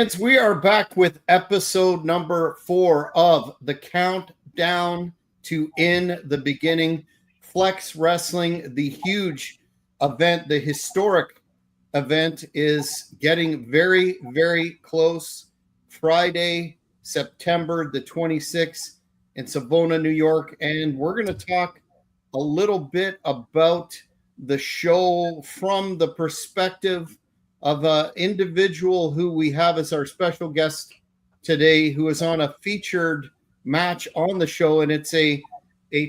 Fans, we are back with episode number 4 of the Countdown to In the Beginning. Flex Wrestling, the huge event, the historic event, is getting very, very close. Friday, September the 26th in Savona, New York. And we're going to talk a little bit about the show from the perspective of an individual who we have as our special guest today, who is on a featured match on the show, and it's a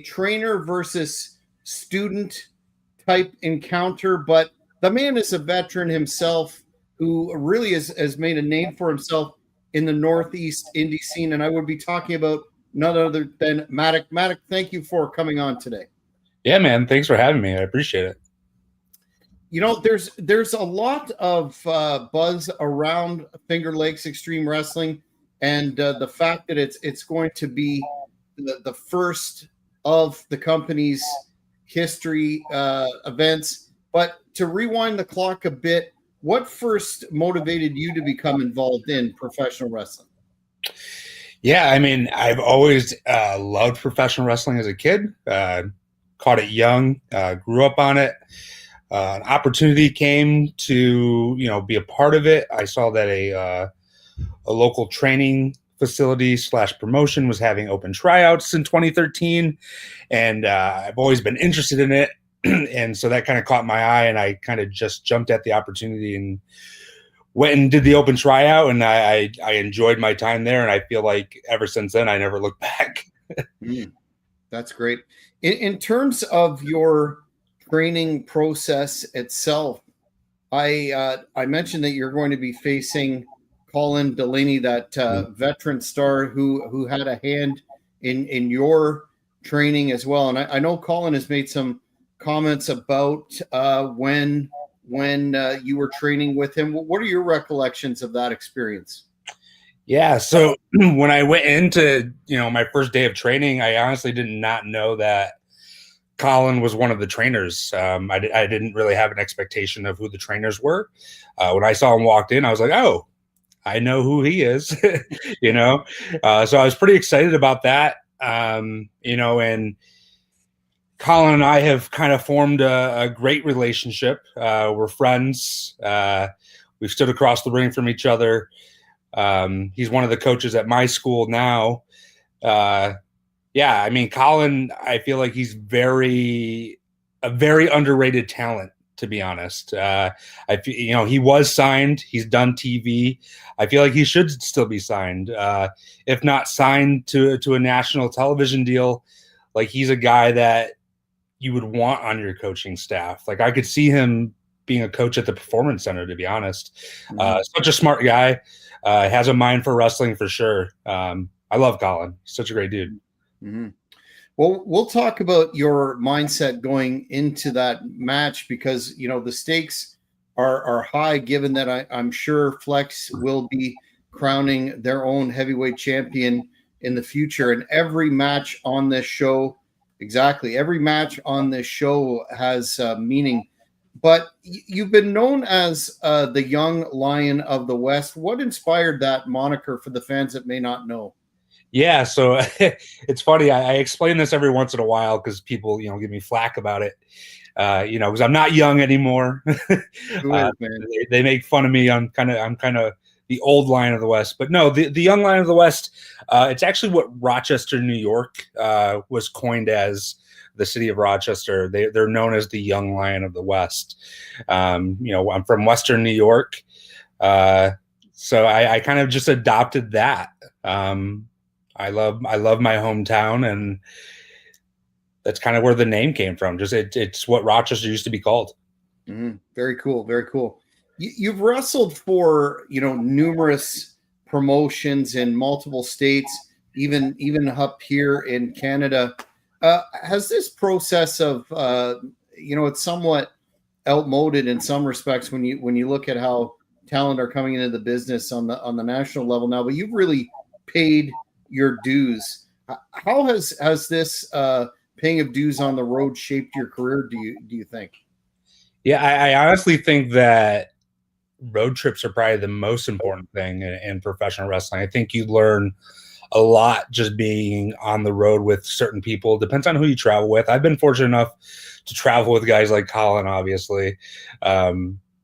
trainer versus student type encounter. But the man is a veteran himself who really has made a name for himself in the Northeast indie scene, and I would be talking about none other than Mattick. Mattick, thank you for coming on today. Yeah, man. Thanks for having me. I appreciate it. You know, there's a lot of buzz around Finger Lakes Extreme Wrestling, and the fact that it's going to be the first of the company's history events. But to rewind the clock a bit, what first motivated you to become involved in professional wrestling? Yeah, I mean, I've always loved professional wrestling as a kid. Caught it young, grew up on it. An opportunity came to, be a part of it. I saw that a local training facility / promotion was having open tryouts in 2013. And I've always been interested in it. And so that kind of caught my eye, and I kind of just jumped at the opportunity and went and did the open tryout. And I enjoyed my time there. And I feel like ever since then, I never looked back. That's great. In terms of your training process itself, I mentioned that you're going to be facing Colin Delaney, that veteran star who had a hand in your training as well. And I know Colin has made some comments about when you were training with him. What are your recollections of that experience? Yeah, so when I went into my first day of training, I honestly did not know that Colin was one of the trainers. I didn't really have an expectation of who the trainers were. When I saw him walked in, I was like, oh, I know who he is, So I was pretty excited about that, and Colin and I have kind of formed a great relationship. We're friends. We've stood across the ring from each other. He's one of the coaches at my school now. Yeah, I mean, Colin, I feel like he's a very underrated talent, to be honest. He was signed. He's done TV. I feel like he should still be signed. If not signed to a national television deal, like he's a guy that you would want on your coaching staff. Like I could see him being a coach at the Performance Center, to be honest. Such a smart guy, has a mind for wrestling for sure. I love Colin. He's such a great dude. Mm-hmm. Well, we'll talk about your mindset going into that match, because the stakes are high, given that I'm sure Flex will be crowning their own heavyweight champion in the future. And every match on this show has meaning. But you've been known as the Young Lion of the West. What inspired that moniker for the fans that may not know? Yeah, so it's funny. I explain this every once in a while because people, give me flack about it. Because I'm not young anymore. They make fun of me. I'm kind of the old Lion of the West, but no, the Young Lion of the West. It's actually what Rochester, New York, was coined as. The city of Rochester. They're known as the Young Lion of the West. I'm from Western New York, so I kind of just adopted that. I love my hometown, and that's kind of where the name came from. Just it's what Rochester used to be called. Mm-hmm. Very cool. Very cool. You've wrestled for numerous promotions in multiple states, even up here in Canada. Has this process of it's somewhat outmoded in some respects when you look at how talent are coming into the business on the national level now, but you've really paid your dues. How has this paying of dues on the road shaped your career, do you think? Yeah, I honestly think that road trips are probably the most important thing in professional wrestling. I think you learn a lot just being on the road with certain people. Depends on who you travel with. I've been fortunate enough to travel with guys like Colin, obviously.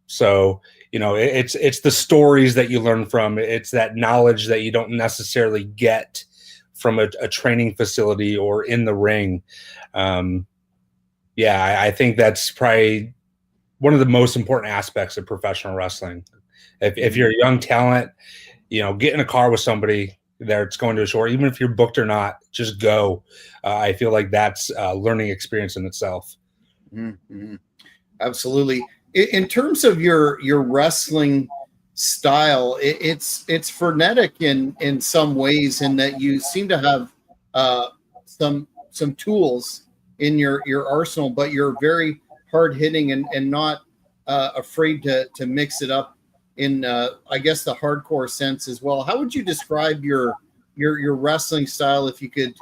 So, you know, it's the stories that you learn from. It's that knowledge that you don't necessarily get from a training facility or in the ring. I think that's probably one of the most important aspects of professional wrestling. If you're a young talent, you know, get in a car with somebody that's going to a show, even if you're booked or not, just go. I feel like that's a learning experience in itself. Mm-hmm. Absolutely. In terms of your wrestling style, it's frenetic in some ways, in that you seem to have some tools in your arsenal, but you're very hard hitting and not afraid to mix it up in I guess the hardcore sense as well. How would you describe your wrestling style, if you could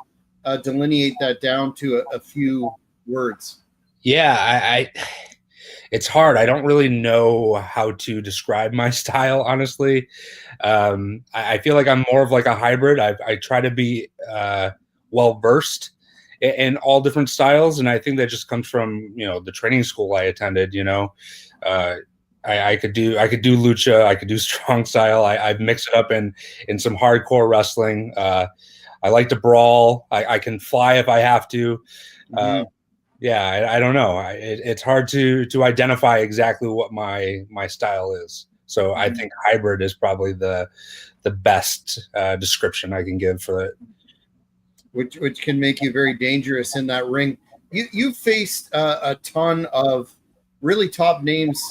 delineate that down to a few words? Yeah, I it's hard. I don't really know how to describe my style, honestly. I feel like I'm more of like a hybrid. I try to be well versed in all different styles, and I think that just comes from, you know, the training school I attended. You know, I could do lucha, I could do strong style. I've mixed it up in some hardcore wrestling. I like to brawl. I can fly if I have to. I don't know. It's hard to identify exactly what my style is. So I think hybrid is probably the best description I can give for it. Which can make you very dangerous in that ring. You've faced a ton of really top names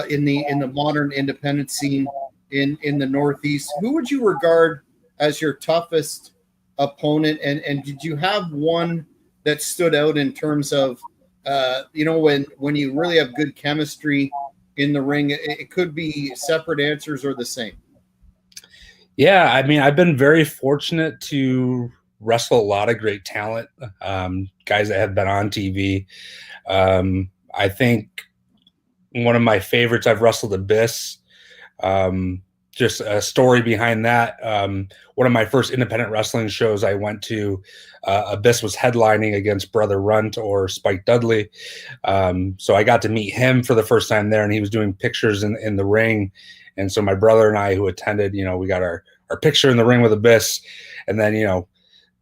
in the modern independent scene in the Northeast. Who would you regard as your toughest opponent? And did you have one that stood out in terms of when you really have good chemistry in the ring? It could be separate answers or the same. Yeah, I mean, I've been very fortunate to wrestle a lot of great talent, guys that have been on TV. I think one of my favorites, I've wrestled Abyss. Just a story behind that. One of my first independent wrestling shows I went to, Abyss was headlining against Brother Runt or Spike Dudley. So I got to meet him for the first time there, and he was doing pictures in the ring. And so my brother and I, who attended, you know, we got our picture in the ring with Abyss. And then, you know,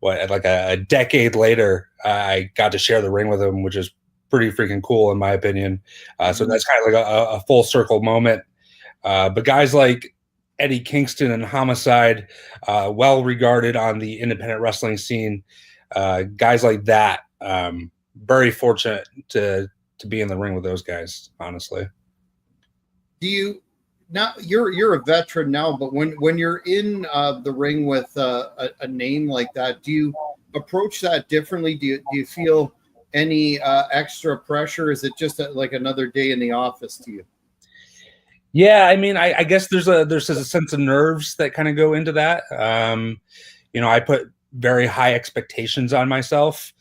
like a decade later, I got to share the ring with him, which is pretty freaking cool in my opinion. So that's kind of like a full circle moment. But guys like Eddie Kingston and Homicide, well regarded on the independent wrestling scene, guys like that, very fortunate to be in the ring with those guys, honestly. Do you now, you're a veteran now, but when you're in the ring with a name like that, do you approach that differently? Do you feel any extra pressure? Is it just like another day in the office to you? Yeah, I mean, I guess there's a sense of nerves that kind of go into that. You know, I put very high expectations on myself.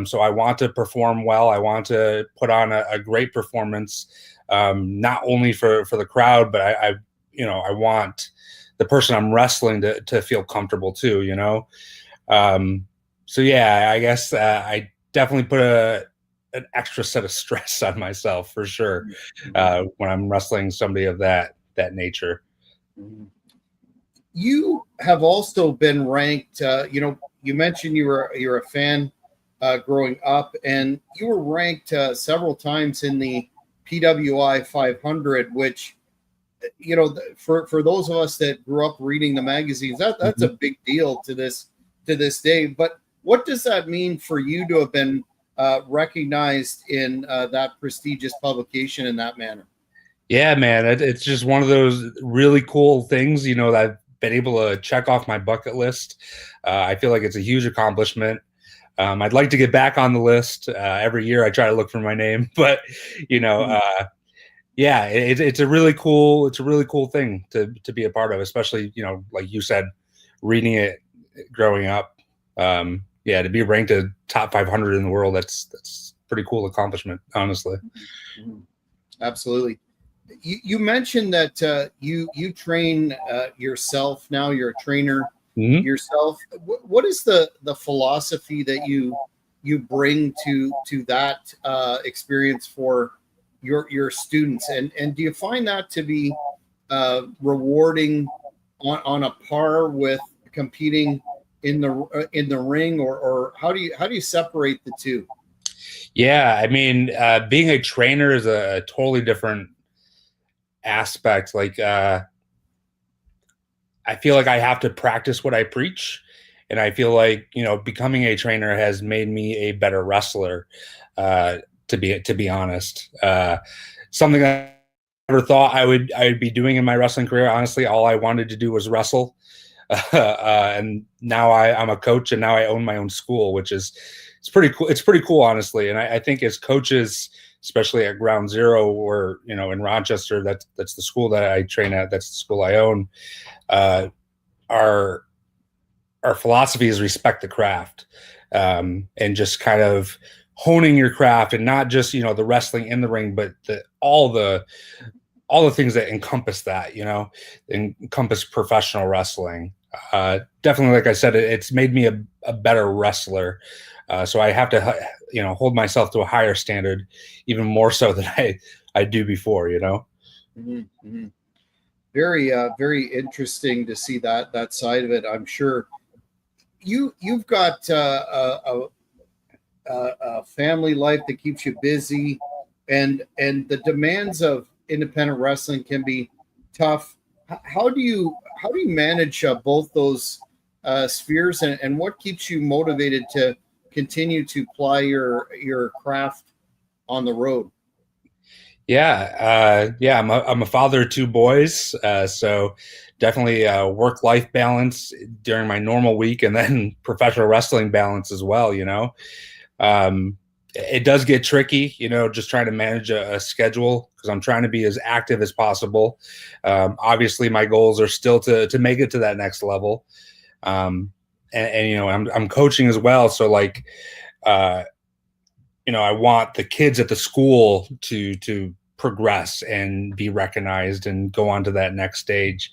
So I want to perform well. I want to put on a great performance, not only for the crowd, but I want the person I'm wrestling to feel comfortable too, you know? So yeah, I guess I definitely put an extra set of stress on myself for sure when I'm wrestling somebody of that nature. You have also been ranked. You mentioned you're a fan growing up, and you were ranked several times in the PWI 500, which, you know, for those of us that grew up reading the magazines, that's a big deal to this day. But what does that mean for you to have been recognized in that prestigious publication in that manner? Yeah, man, it's just one of those really cool things, you know, that I've been able to check off my bucket list. I feel like it's a huge accomplishment. I'd like to get back on the list. Every year I try to look for my name, but you know, yeah, it's a really cool thing to be a part of, especially, you know, like you said, reading it growing up. Yeah, to be ranked a top 500 in the world, that's pretty cool accomplishment, honestly. Absolutely. You mentioned that you train yourself now. You're a trainer yourself. What is the philosophy that you bring to that experience for your students, and do you find that to be rewarding on a par with competing in the ring, or how do you separate the two? Yeah, I mean, being a trainer is a totally different aspect. Like, I feel like I have to practice what I preach, and I feel like, becoming a trainer has made me a better wrestler. To be honest, something that I never thought I would be doing in my wrestling career. Honestly, all I wanted to do was wrestle, and now I'm a coach, and now I own my own school, which is it's pretty cool. It's pretty cool, honestly. And I think as coaches, especially at Ground Zero, or in Rochester, that's the school that I train at. That's the school I own. Our philosophy is respect the craft, and just kind of honing your craft, and not just the wrestling in the ring, but all the things that encompass that, encompass professional wrestling. Definitely, like I said, it's made me a better wrestler. So I have to, hold myself to a higher standard, even more so than I do before. Mm-hmm. Mm-hmm. Very, very interesting to see that side of it. I'm sure you've got a family life that keeps you busy, and the demands of independent wrestling can be tough. How do you manage both those spheres, and what keeps you motivated to continue to ply your craft on the road? Yeah, I'm a father of two boys, so definitely work-life balance during my normal week, and then professional wrestling balance as well. It does get tricky, just trying to manage a schedule, because I'm trying to be as active as possible. Obviously, my goals are still to make it to that next level, and I'm coaching as well, so like. I want the kids at the school to progress and be recognized and go on to that next stage.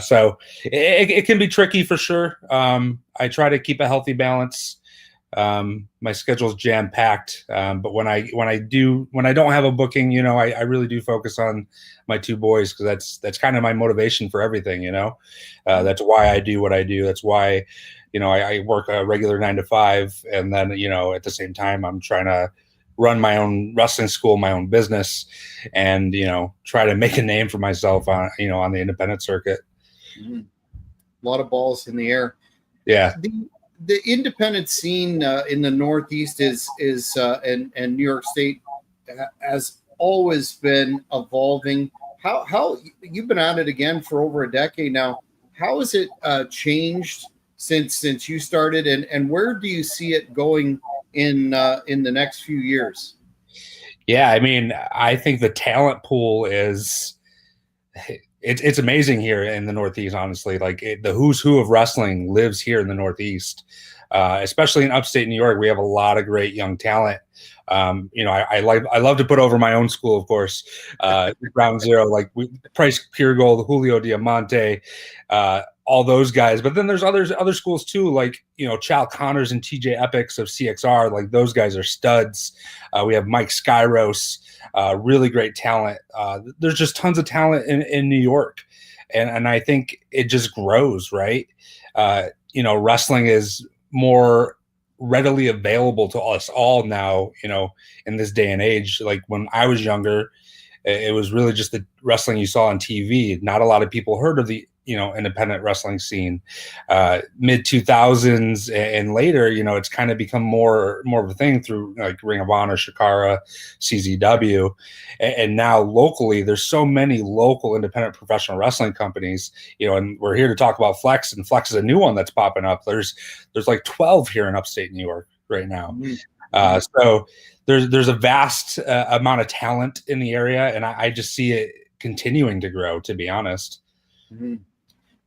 So it can be tricky for sure. I try to keep a healthy balance. My schedule's jam packed, but when I don't have a booking, I really do focus on my two boys, because that's kind of my motivation for everything. That's why I do what I do. That's why. I work a regular 9 to 5, and then, at the same time, I'm trying to run my own wrestling school, my own business, and, try to make a name for myself on the independent circuit. Mm-hmm. A lot of balls in the air. Yeah. The independent scene in the Northeast is and New York State has always been evolving. How you've been at it again for over a decade now? How has it changed since you started, and where do you see it going in the next few years? Yeah, I mean, I think the talent pool is it's amazing here in the Northeast. Honestly, like the who's who of wrestling lives here in the Northeast, especially in upstate New York. We have a lot of great young talent. I love to put over my own school, of course. Ground Zero, like Price Pure Gold, Julio Diamante, all those guys. But then there's other schools too, like Chal Connors and TJ Epics of CXR. Like those guys are studs. We have Mike Skyros, really great talent. There's just tons of talent in New York, and I think it just grows, right? Wrestling is more readily available to us all now, in this day and age. Like when I was younger, it was really just the wrestling you saw on TV. Not a lot of people heard of the independent wrestling scene. Mid 2000s and later, it's kind of become more of a thing through like Ring of Honor, Shikara, CZW, and now locally there's so many local independent professional wrestling companies. And we're here to talk about Flex, and Flex is a new one that's popping up. There's like 12 here in upstate New York right now. So there's a vast amount of talent in the area, and I just see it continuing to grow, to be honest. Mm-hmm.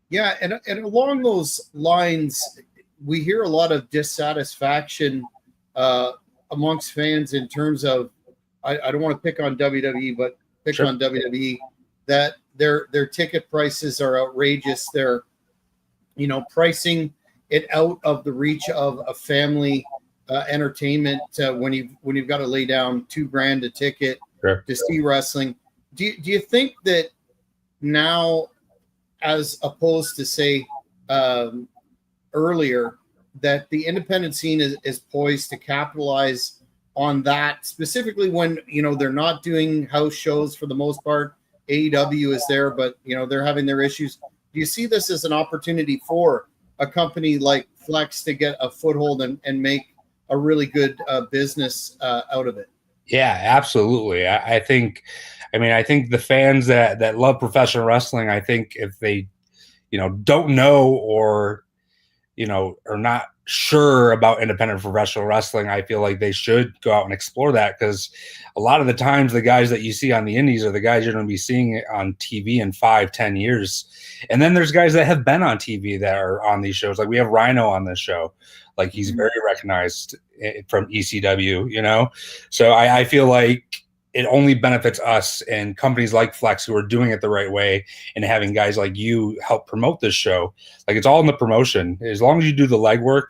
Yeah, and along those lines, we hear a lot of dissatisfaction amongst fans in terms of, I don't want to pick on WWE, but pick Sure. on WWE, that their ticket prices are outrageous. They're, pricing it out of the reach of a family entertainment when you've got to lay down $2,000 a ticket Sure. to see wrestling. Do you think that now, as opposed to say earlier, that the independent scene is poised to capitalize on that, specifically when they're not doing house shows for the most part? AEW is there, but they're having their issues. Do you see this as an opportunity for a company like Flex to get a foothold and make a really good business out of it? Yeah, absolutely. I think the fans that love professional wrestling, I think if they, don't know or, are not sure about independent professional wrestling, I feel like they should go out and explore that, because a lot of the times the guys that you see on the indies are the guys you're going to be seeing on TV in 5-10 years. And then there's guys that have been on TV that are on these shows. Like we have Rhino on this show. Like he's very recognized from ECW, So I feel like it only benefits us and companies like Flex who are doing it the right way and having guys like you help promote this show. Like it's all in the promotion. As long as you do the legwork,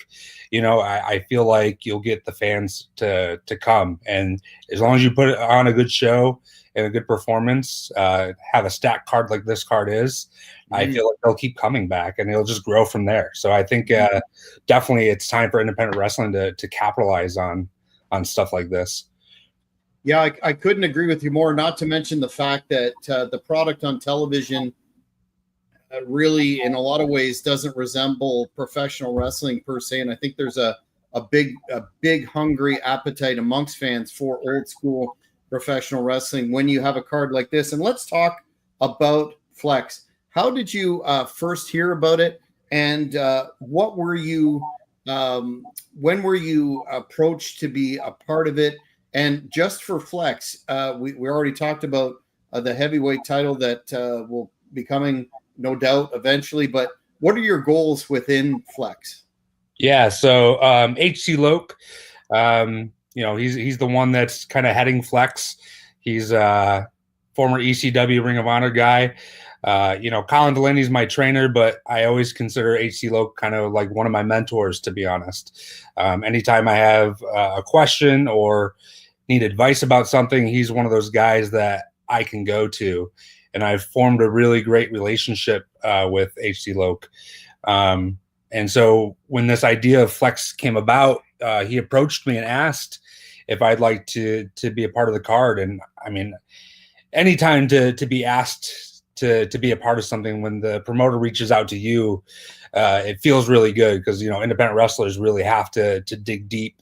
I feel like you'll get the fans to come. And as long as you put on a good show and a good performance, have a stacked card like this card is, I feel like they'll keep coming back and it'll just grow from there. So I think definitely it's time for independent wrestling to capitalize on stuff like this. Yeah, I couldn't agree with you more, not to mention the fact that the product on television really, in a lot of ways, doesn't resemble professional wrestling per se. And I think there's a big hungry appetite amongst fans for old school professional wrestling when you have a card like this. And let's talk about Flex. How did you first hear about it? And what were you, when were you approached to be a part of it? And just for Flex, we already talked about the heavyweight title that will be coming, no doubt, eventually. But what are your goals within Flex? Yeah, so HC Loke, he's the one that's kind of heading Flex. He's a former ECW Ring of Honor guy. Colin Delaney is my trainer, but I always consider HC Loke kind of like one of my mentors, to be honest. Anytime I have a question or need advice about something, he's one of those guys that I can go to. And I've formed a really great relationship with HC Loke. And so when this idea of Flex came about, he approached me and asked if I'd like to be a part of the card. And I mean, anytime to be asked to be a part of something, when the promoter reaches out to you, it feels really good, because, independent wrestlers really have to dig deep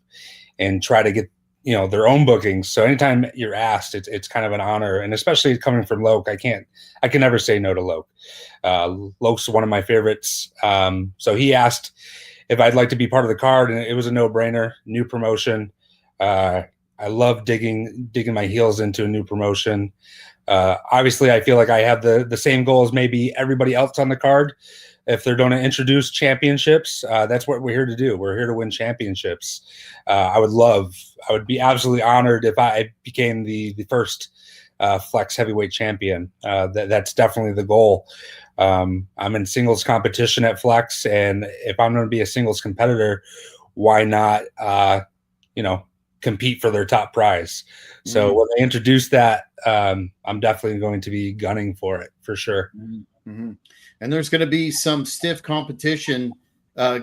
and try to get, their own bookings. So anytime you're asked, it's kind of an honor. And especially coming from Loke, I can never say no to Loke. Loke's one of my favorites. So he asked if I'd like to be part of the card, and it was a no-brainer. New promotion. I love digging my heels into a new promotion. Obviously, I feel like I have the same goal as maybe everybody else on the card. If they're going to introduce championships, that's what we're here to do. We're here to win championships. I would be absolutely honored if I became the first Flex heavyweight champion. That's definitely the goal. I'm in singles competition at Flex, and if I'm going to be a singles competitor, why not, compete for their top prize? So when they introduce that, I'm definitely going to be gunning for it for sure. Mm-hmm. And there's going to be some stiff competition,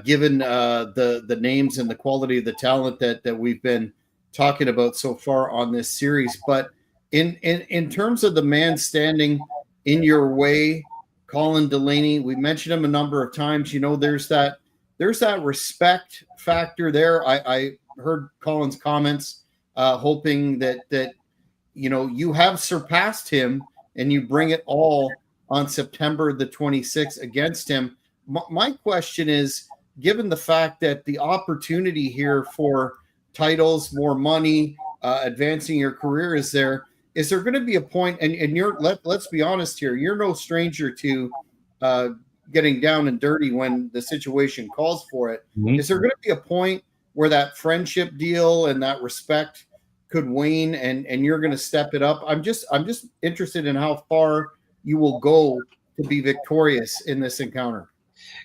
given the names and the quality of the talent that we've been talking about so far on this series. But in terms of the man standing in your way, Colin Delaney, we mentioned him a number of times. There's that respect factor there. I heard Colin's comments, hoping that you have surpassed him and you bring it all on September the 26th against him. My question is, given the fact that the opportunity here for titles, more money, advancing your career is there going to be a point, and let's be honest here, you're no stranger to getting down and dirty when the situation calls for it. Mm-hmm. Is there going to be a point where that friendship deal and that respect could wane and you're going to step it up. I'm just interested in how far you will go to be victorious in this encounter.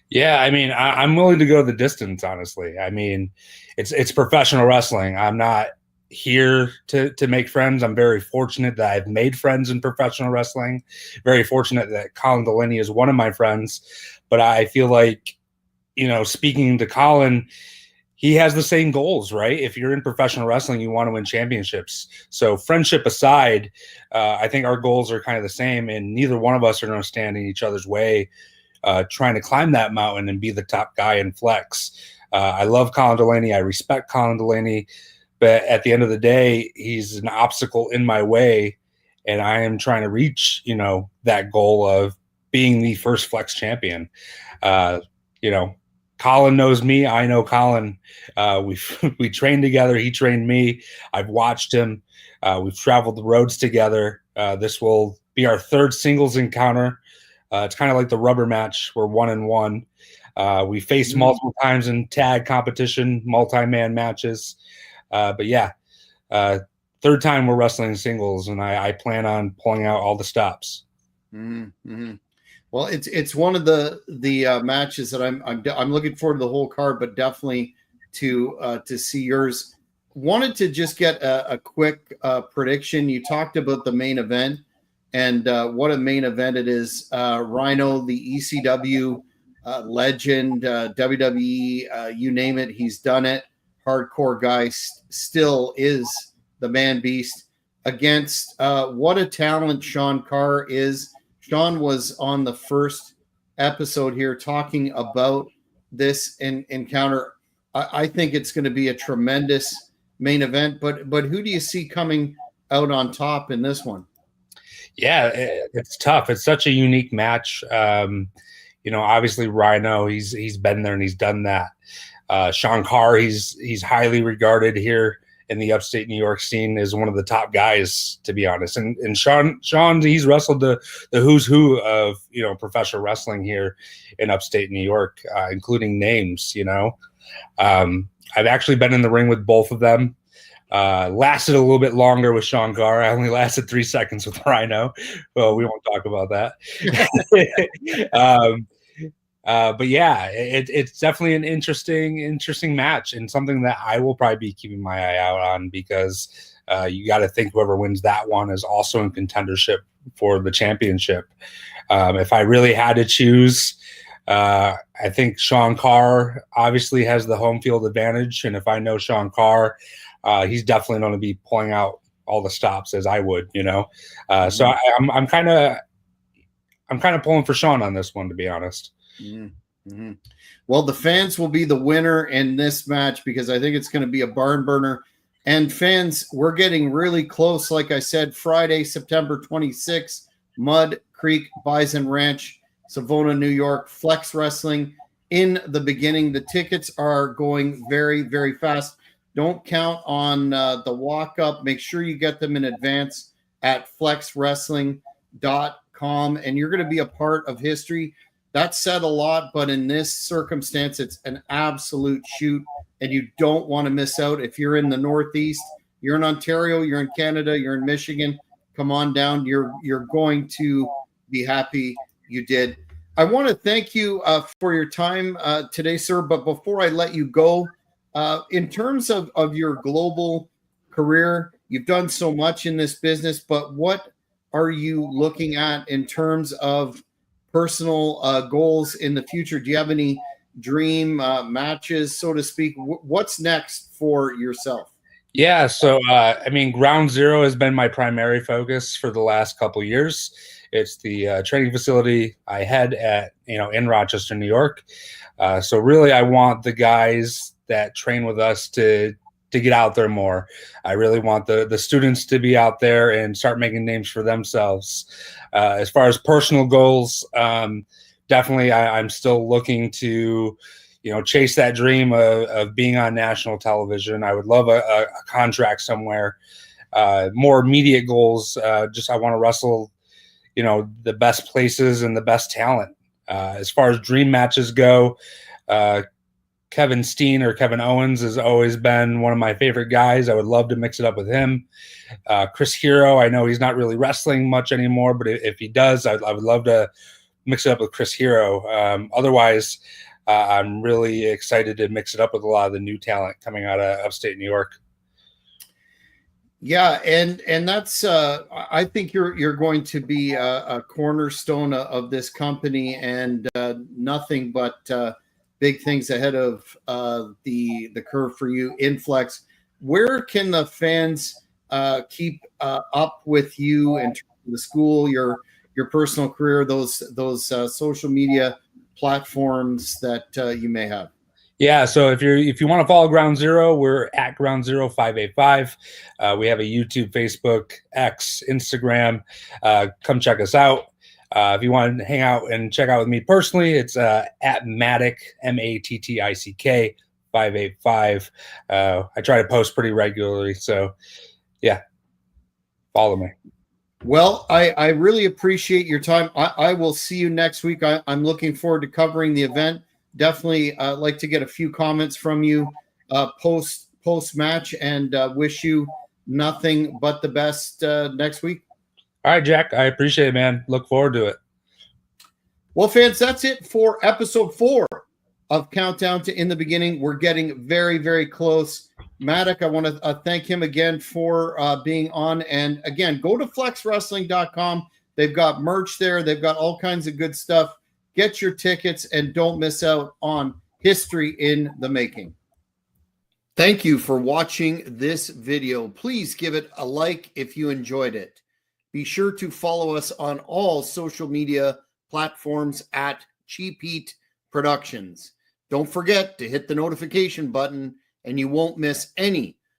Yeah, I mean, I'm willing to go the distance, honestly. I mean, it's professional wrestling. I'm not here to make friends. I'm very fortunate that I've made friends in professional wrestling. Very fortunate that Colin Delaney is one of my friends. But I feel like, speaking to Colin, he has the same goals, right? If you're in professional wrestling, you want to win championships. So friendship aside, I think our goals are kind of the same, and neither one of us are going to stand in each other's way trying to climb that mountain and be the top guy in Flex. I love Colin Delaney. I respect Colin Delaney. But at the end of the day, he's an obstacle in my way, and I am trying to reach, that goal of being the first Flex champion. Colin knows me. I know Colin. We trained together. He trained me. I've watched him. We've traveled the roads together. This will be our third singles encounter. It's kind of like the rubber match. We're 1-1. We faced multiple times in tag competition, multi-man matches. But yeah, third time we're wrestling singles, and I plan on pulling out all the stops. Mm-hmm. Well, it's one of the matches that I'm looking forward to the whole card, but definitely to see yours. Wanted to just get a quick prediction. You talked about the main event and what a main event it is. Rhino, the ECW legend, WWE, you name it, he's done it. Hardcore guy still is the man beast against what a talent Sean Carr is. Sean was on the first episode here talking about this encounter. I think it's going to be a tremendous main event, but who do you see coming out on top in this one? Yeah, it's tough. It's such a unique match. Obviously Rhino, he's been there and he's done that. Sean Carr, he's highly regarded here in the upstate New York scene, is one of the top guys, to be honest. And Sean, he's wrestled the who's who of professional wrestling here in upstate New York, including names. I've actually been in the ring with both of them. Lasted a little bit longer with Sean Carr. I only lasted 3 seconds with Rhino. Well, we won't talk about that. But yeah, it's definitely an interesting match, and something that I will probably be keeping my eye out on, because you got to think whoever wins that one is also in contendership for the championship. If I really had to choose, I think Sean Carr obviously has the home field advantage, and if I know Sean Carr, he's definitely going to be pulling out all the stops as I would, So I'm kind of pulling for Sean on this one, to be honest. Mm-hmm. Well, the fans will be the winner in this match, because I think it's going to be a barn burner. And fans, we're getting really close. Like I said, Friday, September 26th, Mud Creek Bison Ranch, Savona, New York, Flex Wrestling in the beginning. The tickets are going very, very fast. Don't count on the walk-up. Make sure you get them in advance at flexwrestling.com, and you're going to be a part of history. That said a lot, but in this circumstance, it's an absolute shoot, and you don't want to miss out. If you're in the Northeast, you're in Ontario, you're in Canada, you're in Michigan, come on down. You're going to be happy you did. I want to thank you for your time today, sir, but before I let you go, in terms of your global career, you've done so much in this business, but what are you looking at in terms of personal goals in the future? Do you have any dream matches, so to speak? What's next for yourself? Yeah, so Ground Zero has been my primary focus for the last couple of years. It's the training facility I had at in Rochester, New York. So really, I want the guys that train with us to get out there more. I really want the students to be out there and start making names for themselves. As far as personal goals, definitely I'm still looking to, chase that dream of being on national television. I would love a contract somewhere. More immediate goals, just I want to wrestle, the best places and the best talent. As far as dream matches go, Kevin Steen or Kevin Owens has always been one of my favorite guys. I would love to mix it up with him. Chris Hero, I know he's not really wrestling much anymore, but if he does, I would love to mix it up with Chris Hero. Otherwise, I'm really excited to mix it up with a lot of the new talent coming out of upstate New York. Yeah, and that's I think you're going to be a cornerstone of this company, and nothing but big things ahead of the curve for you in Flex. Where can the fans keep up with you in terms of the school, your personal career, those social media platforms that you may have? Yeah, so if you want to follow Ground Zero, we're at Ground Zero 585. We have a YouTube, Facebook, X, Instagram. Come check us out. If you want to hang out and check out with me personally, it's at Mattick, Mattick 585. I try to post pretty regularly, so yeah, follow me. Well, I really appreciate your time. I will see you next week. I'm looking forward to covering the event. Definitely like to get a few comments from you post match, and wish you nothing but the best next week. All right, Jack. I appreciate it, man. Look forward to it. Well, fans, that's it for episode 4 of Countdown to In the Beginning. We're getting very, very close. Mattick, I want to thank him again for being on. And again, go to flexwrestling.com. They've got merch there. They've got all kinds of good stuff. Get your tickets and don't miss out on history in the making. Thank you for watching this video. Please give it a like if you enjoyed it. Be sure to follow us on all social media platforms at Cheap Heat Productions. Don't forget to hit the notification button and you won't miss any